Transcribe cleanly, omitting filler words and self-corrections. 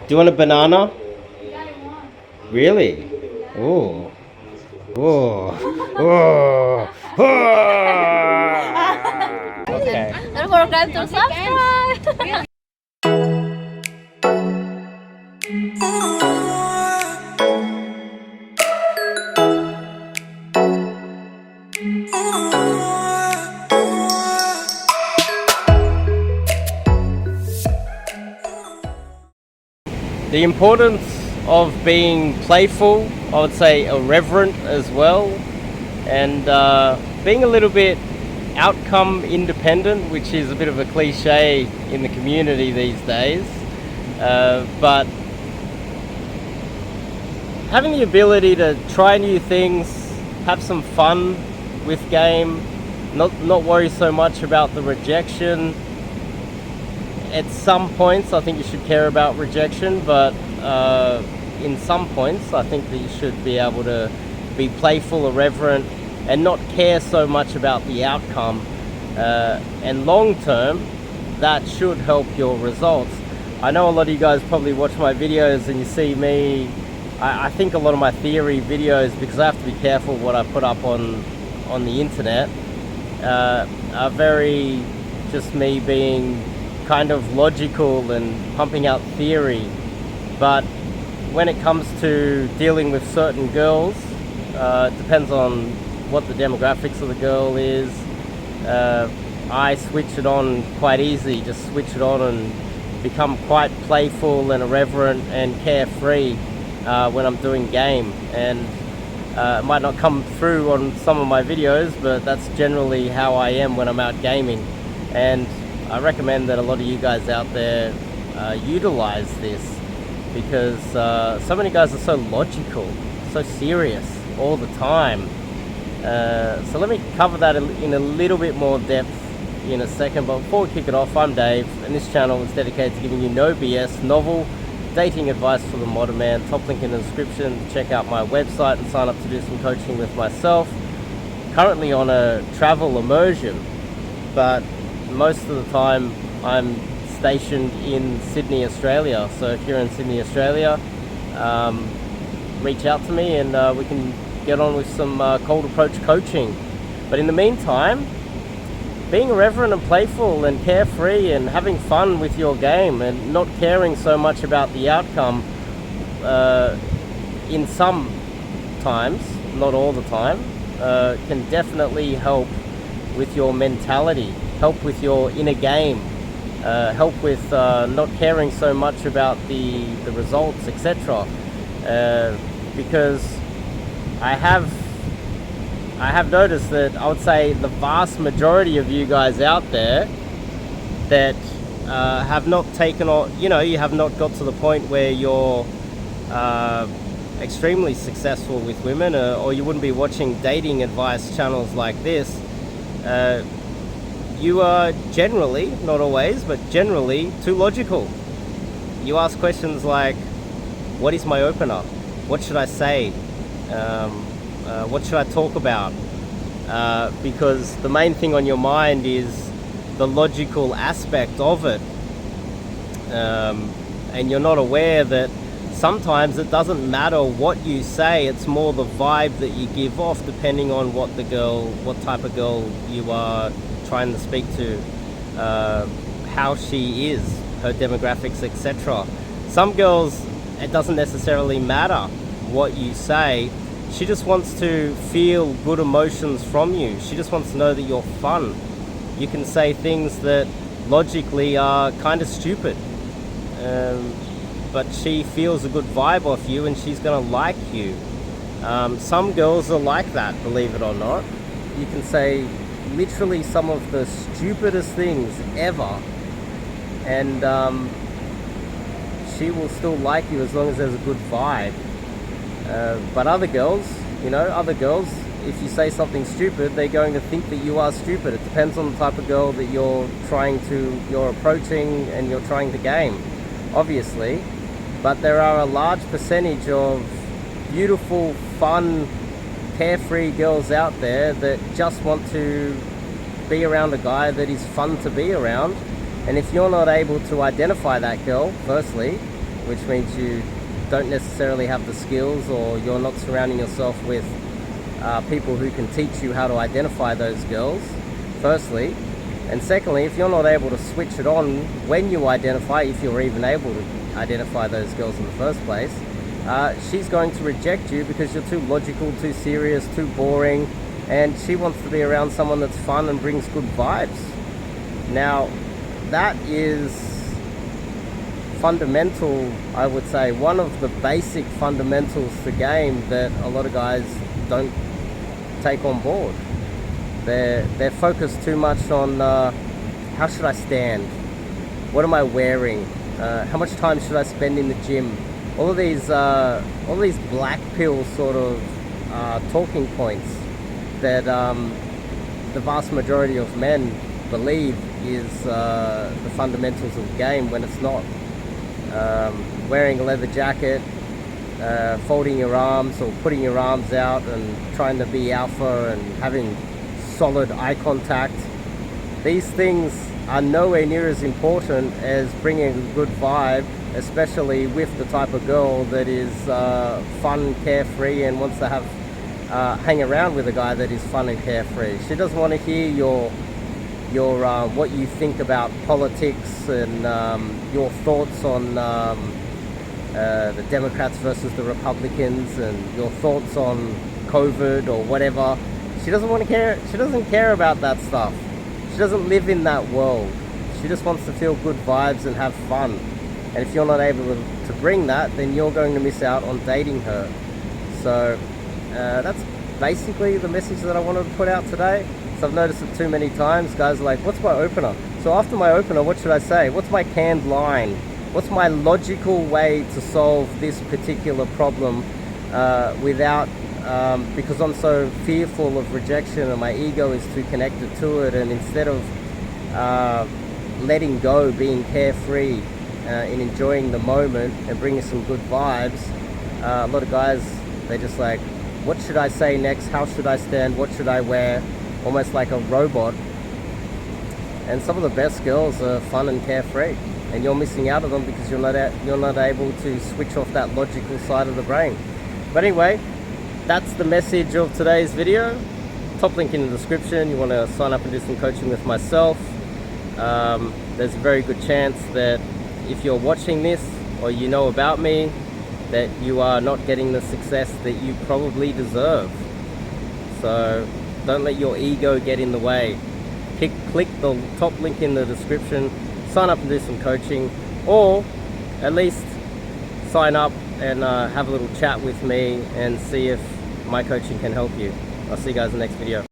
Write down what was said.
Do you want a banana? Really? Oh. Oh. Oh. Okay. Don't forget to subscribe. The importance of being playful, I would say irreverent as well, and being a little bit outcome independent, which is a bit of a cliche in the community these days, but having the ability to try new things, have some fun with game, not worry so much about the rejection. At some points I think you should care about rejection, but in some points I think that you should be able to be playful, irreverent, and not care so much about the outcome, and long term that should help your results. I know a lot of you guys probably watch my videos and you see me, I think a lot of my theory videos, because I have to be careful what I put up on the internet, are very just me being kind of logical and pumping out theory. But when it comes to dealing with certain girls, it depends on what the demographics of the girl is. I switch it on quite easy, just switch it on and become quite playful and irreverent and carefree when I'm doing game. And it might not come through on some of my videos, but that's generally how I am when I'm out gaming. And I recommend that a lot of you guys out there utilize this, because so many guys are so logical, so serious all the time. So let me cover that in a little bit more depth in a second, but before we kick it off, I'm Dave, and this channel is dedicated to giving you no BS, novel dating advice for the modern man. Top link in the description to check out my website and sign up to do some coaching with myself. Currently on a travel immersion, but most of the time I'm stationed in Sydney, Australia. So if you're in Sydney, Australia, reach out to me and we can get on with some cold approach coaching. But in the meantime, being irreverent and playful and carefree and having fun with your game and not caring so much about the outcome, in some times, not all the time, can definitely help with your mentality, help with your inner game, help with not caring so much about the results, etc. Because I have noticed that I would say the vast majority of you guys out there that have not taken on, you have not got to the point where you're extremely successful with women, or you wouldn't be watching dating advice channels like this. You are generally, not always, but generally too logical. You ask questions like, what is my opener? What should I say? What should I talk about? Because the main thing on your mind is the logical aspect of it. And you're not aware that sometimes it doesn't matter what you say, it's more the vibe that you give off depending on what type of girl you are trying to speak to, how she is, her demographics, etc. Some girls, it doesn't necessarily matter what you say. She just wants to feel good emotions from you. She just wants to know that you're fun. You can say things that logically are kind of stupid, but she feels a good vibe off you and she's gonna like you. Some girls are like that, believe it or not. You can say literally some of the stupidest things ever, and she will still like you as long as there's a good vibe. But other girls, if you say something stupid, they're going to think that you are stupid. It depends on the type of girl that you're approaching and you're trying to game, obviously. But there are a large percentage of beautiful, fun, carefree girls out there that just want to be around a guy that is fun to be around. And if you're not able to identify that girl, firstly, which means you don't necessarily have the skills, or you're not surrounding yourself with people who can teach you how to identify those girls, firstly. And secondly, if you're not able to switch it on when you identify, if you're even able to identify those girls in the first place, she's going to reject you because you're too logical, too serious, too boring, and she wants to be around someone that's fun and brings good vibes. Now, that is fundamental, I would say, one of the basic fundamentals to game that a lot of guys don't take on board. They're focused too much on how should I stand, what am I wearing, how much time should I spend in the gym. All of these black pill sort of talking points that the vast majority of men believe is the fundamentals of the game, when it's not. Wearing a leather jacket, folding your arms or putting your arms out and trying to be alpha and having solid eye contact. These things are nowhere near as important as bringing a good vibe, especially with the type of girl that is fun, carefree, and wants to have hang around with a guy that is fun and carefree. She doesn't want to hear your what you think about politics and your thoughts on the Democrats versus the Republicans, and your thoughts on COVID or whatever. She doesn't want to care. She doesn't care about that stuff. She doesn't live in that world. She just wants to feel good vibes and have fun. And if you're not able to bring that, then you're going to miss out on dating her. So that's basically the message that I wanted to put out today. So I've noticed it too many times. Guys are like, what's my opener? So after my opener, what should I say? What's my canned line? What's my logical way to solve this particular problem without, because I'm so fearful of rejection and my ego is too connected to it, and instead of letting go, being carefree and enjoying the moment and bringing some good vibes, a lot of guys, they're just like, what should I say next? How should I stand? What should I wear? Almost like a robot. And some of the best girls are fun and carefree, and you're missing out on them because you're not able to switch off that logical side of the brain. But anyway, that's the message of today's video. Top link in the description. You want to sign up and do some coaching with myself. There's a very good chance that if you're watching this or you know about me, that you are not getting the success that you probably deserve. So don't let your ego get in the way. Click the top link in the description, sign up and do some coaching, or at least sign up and have a little chat with me and see if my coaching can help you. I'll see you guys in the next video.